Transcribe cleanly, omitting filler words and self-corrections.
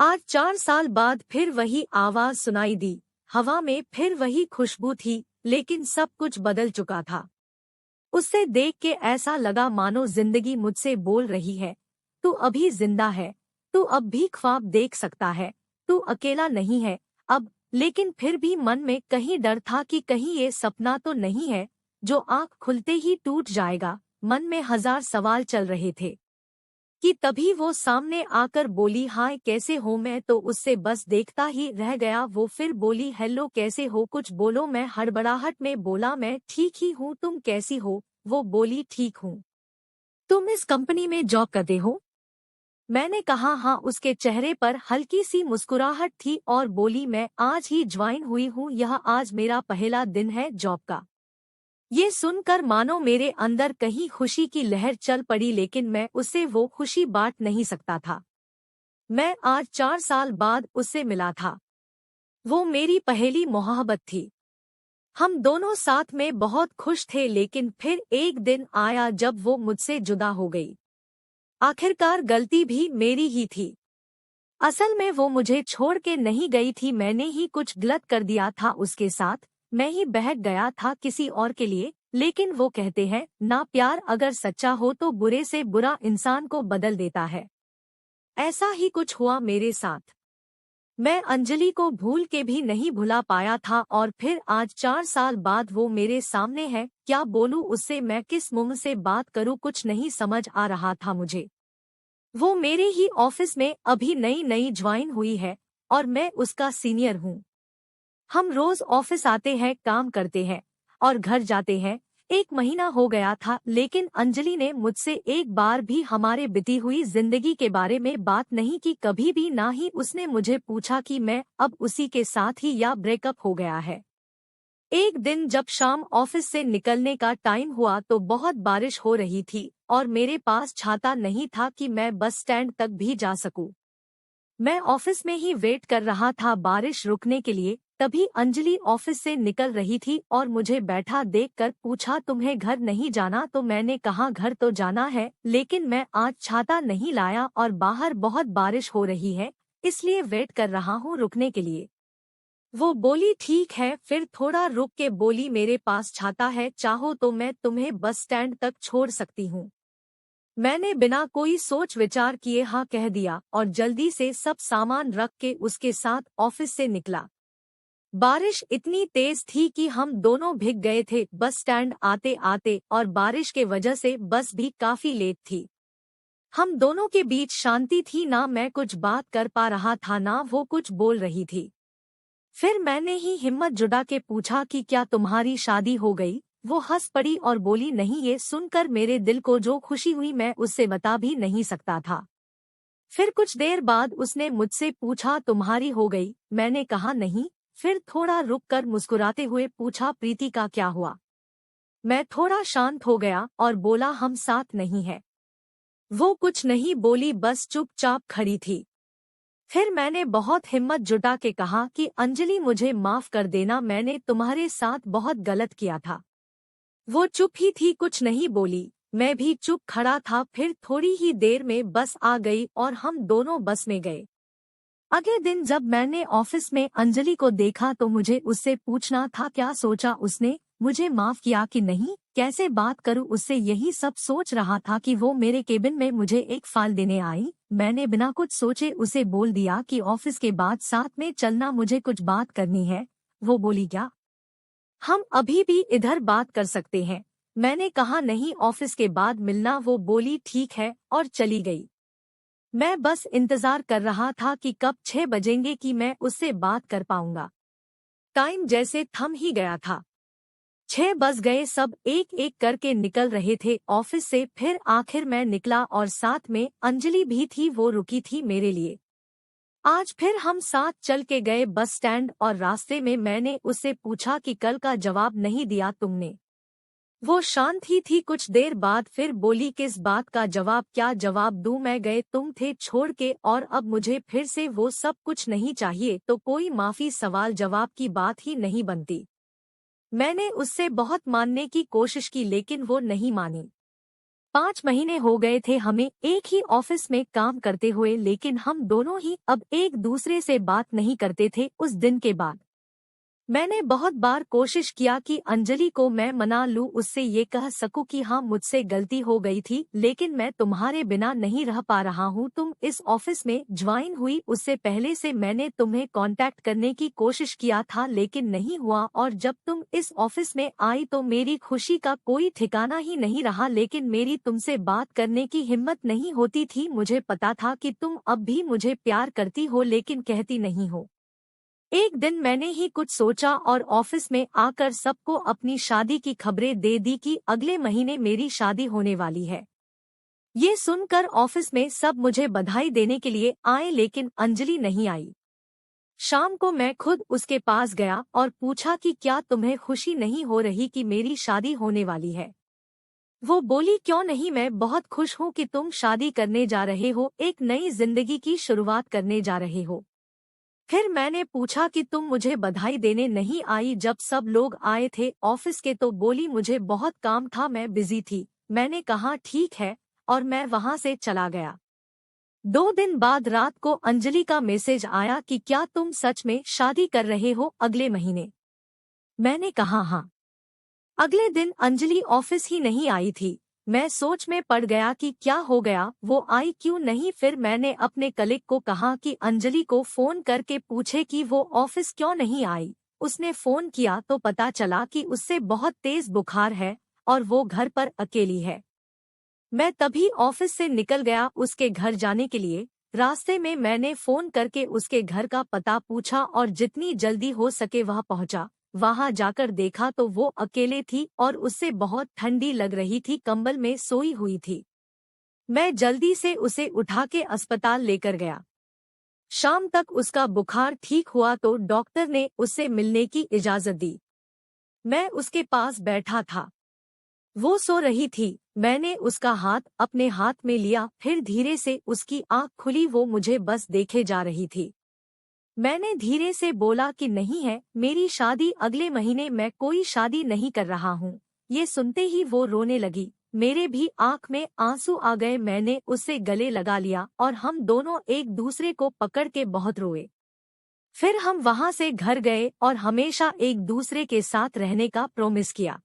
आज 4 साल बाद फिर वही आवाज सुनाई दी। हवा में फिर वही खुशबू थी, लेकिन सब कुछ बदल चुका था। उसे देख के ऐसा लगा मानो जिंदगी मुझसे बोल रही है, तू अभी जिंदा है, तू अब भी ख्वाब देख सकता है, तू अकेला नहीं है अब। लेकिन फिर भी मन में कहीं डर था कि कहीं ये सपना तो नहीं है जो आँख खुलते ही टूट जाएगा। मन में हजार सवाल चल रहे थे कि तभी वो सामने आकर बोली, हाय कैसे हो। मैं तो उससे बस देखता ही रह गया। वो फिर बोली, हेलो कैसे हो, कुछ बोलो। मैं हड़बड़ाहट में बोला, मैं ठीक ही हूँ, तुम कैसी हो। वो बोली, ठीक हूँ। तुम इस कंपनी में जॉब करते हो? मैंने कहा हाँ। उसके चेहरे पर हल्की सी मुस्कुराहट थी और बोली, मैं आज ही ज्वाइन हुई हूँ, यह आज मेरा पहला दिन है जॉब का। ये सुनकर मानो मेरे अंदर कहीं खुशी की लहर चल पड़ी, लेकिन मैं उससे वो खुशी बांट नहीं सकता था। मैं आज 4 साल बाद उससे मिला था। वो मेरी पहली मोहब्बत थी। हम दोनों साथ में बहुत खुश थे, लेकिन फिर एक दिन आया जब वो मुझसे जुदा हो गई। आखिरकार गलती भी मेरी ही थी। असल में वो मुझे छोड़ के नहीं गई थी, मैंने ही कुछ गलत कर दिया था उसके साथ। मैं ही बहक गया था किसी और के लिए। लेकिन वो कहते हैं ना, प्यार अगर सच्चा हो तो बुरे से बुरा इंसान को बदल देता है। ऐसा ही कुछ हुआ मेरे साथ। मैं अंजलि को भूल के भी नहीं भुला पाया था, और फिर आज 4 साल बाद वो मेरे सामने है। क्या बोलूं उससे, मैं किस मुंह से बात करूं, कुछ नहीं समझ आ रहा था मुझे। वो मेरे ही ऑफिस में अभी नई नई ज्वाइन हुई है और मैं उसका सीनियर हूँ। हम रोज ऑफिस आते हैं, काम करते हैं और घर जाते हैं। 1 महीना हो गया था, लेकिन अंजलि ने मुझसे एक बार भी हमारे बीती हुई जिंदगी के बारे में बात नहीं की, कभी भी ना ही उसने मुझे पूछा कि मैं अब उसी के साथ ही या ब्रेकअप हो गया है। एक दिन जब शाम ऑफिस से निकलने का टाइम हुआ तो बहुत बारिश हो रही थी और मेरे पास छाता नहीं था कि मैं बस स्टैंड तक भी जा सकूं। मैं ऑफिस में ही वेट कर रहा था बारिश रुकने के लिए। तभी अंजलि ऑफिस से निकल रही थी और मुझे बैठा देखकर पूछा, तुम्हें घर नहीं जाना? तो मैंने कहा घर तो जाना है, लेकिन मैं आज छाता नहीं लाया और बाहर बहुत बारिश हो रही है, इसलिए वेट कर रहा हूँ रुकने के लिए। वो बोली, ठीक है। फिर थोड़ा रुक के बोली, मेरे पास छाता है, चाहो तो मैं तुम्हें बस स्टैंड तक छोड़ सकती हूँ। मैंने बिना कोई सोच विचार किए हाँ कह दिया और जल्दी से सब सामान रख के उसके साथ ऑफिस से निकला। बारिश इतनी तेज थी कि हम दोनों भीग गए थे बस स्टैंड आते आते, और बारिश के वजह से बस भी काफी लेट थी। हम दोनों के बीच शांति थी, ना मैं कुछ बात कर पा रहा था ना वो कुछ बोल रही थी। फिर मैंने ही हिम्मत जुटा के पूछा कि क्या तुम्हारी शादी हो गई? वो हंस पड़ी और बोली, नहीं। ये सुनकर मेरे दिल को जो खुशी हुई मैं उससे बता भी नहीं सकता था। फिर कुछ देर बाद उसने मुझसे पूछा, तुम्हारी हो गई? मैंने कहा नहीं। फिर थोड़ा रुक कर मुस्कुराते हुए पूछा, प्रीति का क्या हुआ? मैं थोड़ा शांत हो गया और बोला, हम साथ नहीं है। वो कुछ नहीं बोली, बस चुपचाप खड़ी थी। फिर मैंने बहुत हिम्मत जुटा के कहा कि अंजलि मुझे माफ कर देना, मैंने तुम्हारे साथ बहुत गलत किया था। वो चुप ही थी, कुछ नहीं बोली। मैं भी चुप खड़ा था। फिर थोड़ी ही देर में बस आ गई और हम दोनों बस में गए। अगले दिन जब मैंने ऑफिस में अंजलि को देखा तो मुझे उससे पूछना था क्या सोचा उसने, मुझे माफ किया कि नहीं, कैसे बात करूं उससे, यही सब सोच रहा था कि वो मेरे केबिन में मुझे एक फाइल देने आई। मैंने बिना कुछ सोचे उसे बोल दिया कि ऑफिस के बाद साथ में चलना, मुझे कुछ बात करनी है। वो बोली, क्या हम अभी भी इधर बात कर सकते हैं? मैंने कहा नहीं, ऑफिस के बाद मिलना। वो बोली, ठीक है, और चली गई। मैं बस इंतजार कर रहा था कि कब 6 बजेंगे कि मैं उससे बात कर पाऊंगा। टाइम जैसे थम ही गया था। 6 बज गए, सब एक एक करके निकल रहे थे ऑफिस से। फिर आखिर मैं निकला और साथ में अंजलि भी थी, वो रुकी थी मेरे लिए। आज फिर हम साथ चल के गए बस स्टैंड और रास्ते में मैंने उससे पूछा कि कल का जवाब नहीं दिया तुमने। वो शांत ही थी कुछ देर बाद, फिर बोली, किस बात का जवाब? क्या जवाब दूं मैं? गए तुम थे छोड़ के और अब मुझे फिर से वो सब कुछ नहीं चाहिए, तो कोई माफी सवाल जवाब की बात ही नहीं बनती। मैंने उससे बहुत मानने की कोशिश की लेकिन वो नहीं मानी। 5 महीने हो गए थे हमें एक ही ऑफिस में काम करते हुए, लेकिन हम दोनों ही अब एक दूसरे से बात नहीं करते थे। उस दिन के बाद मैंने बहुत बार कोशिश किया कि अंजलि को मैं मना लूं, उससे ये कह सकूं कि हाँ मुझसे गलती हो गई थी, लेकिन मैं तुम्हारे बिना नहीं रह पा रहा हूँ। तुम इस ऑफिस में ज्वाइन हुई उससे पहले से मैंने तुम्हें कांटेक्ट करने की कोशिश किया था, लेकिन नहीं हुआ, और जब तुम इस ऑफिस में आई तो मेरी खुशी का कोई ठिकाना ही नहीं रहा। लेकिन मेरी तुमसे बात करने की हिम्मत नहीं होती थी। मुझे पता था कि तुम अब भी मुझे प्यार करती हो, लेकिन कहती नहीं हो। एक दिन मैंने ही कुछ सोचा और ऑफिस में आकर सबको अपनी शादी की खबरें दे दी कि अगले महीने मेरी शादी होने वाली है। ये सुनकर ऑफिस में सब मुझे बधाई देने के लिए आए, लेकिन अंजलि नहीं आई। शाम को मैं खुद उसके पास गया और पूछा कि क्या तुम्हें खुशी नहीं हो रही कि मेरी शादी होने वाली है। वो बोली, क्यों नहीं, मैं बहुत खुश हूँ कि तुम शादी करने जा रहे हो, एक नई जिंदगी की शुरुआत करने जा रहे हो। फिर मैंने पूछा कि तुम मुझे बधाई देने नहीं आई जब सब लोग आए थे ऑफिस के, तो बोली मुझे बहुत काम था, मैं बिजी थी। मैंने कहा ठीक है, और मैं वहां से चला गया। 2 दिन बाद रात को अंजलि का मैसेज आया कि क्या तुम सच में शादी कर रहे हो अगले महीने। मैंने कहा हाँ। अगले दिन अंजलि ऑफिस ही नहीं आई थी। मैं सोच में पड़ गया कि क्या हो गया, वो आई क्यों नहीं। फिर मैंने अपने कलीग को कहा कि अंजलि को फोन करके पूछे कि वो ऑफिस क्यों नहीं आई। उसने फोन किया तो पता चला कि उससे बहुत तेज बुखार है और वो घर पर अकेली है। मैं तभी ऑफिस से निकल गया उसके घर जाने के लिए। रास्ते में मैंने फोन करके उसके घर का पता पूछा और जितनी जल्दी हो सके वह पहुंचा। वहां जाकर देखा तो वो अकेले थी और उससे बहुत ठंडी लग रही थी, कंबल में सोई हुई थी। मैं जल्दी से उसे उठा के अस्पताल लेकर गया। शाम तक उसका बुखार ठीक हुआ तो डॉक्टर ने उससे मिलने की इजाजत दी। मैं उसके पास बैठा था, वो सो रही थी। मैंने उसका हाथ अपने हाथ में लिया, फिर धीरे से उसकी आंख खुली, वो मुझे बस देखे जा रही थी। मैंने धीरे से बोला कि नहीं है, मेरी शादी अगले महीने, मैं कोई शादी नहीं कर रहा हूँ। ये सुनते ही वो रोने लगी। मेरे भी आंख में आंसू आ गए। मैंने उससे गले लगा लिया और हम दोनों एक दूसरे को पकड़ के बहुत रोए। फिर हम वहां से घर गए और हमेशा एक दूसरे के साथ रहने का प्रॉमिस किया।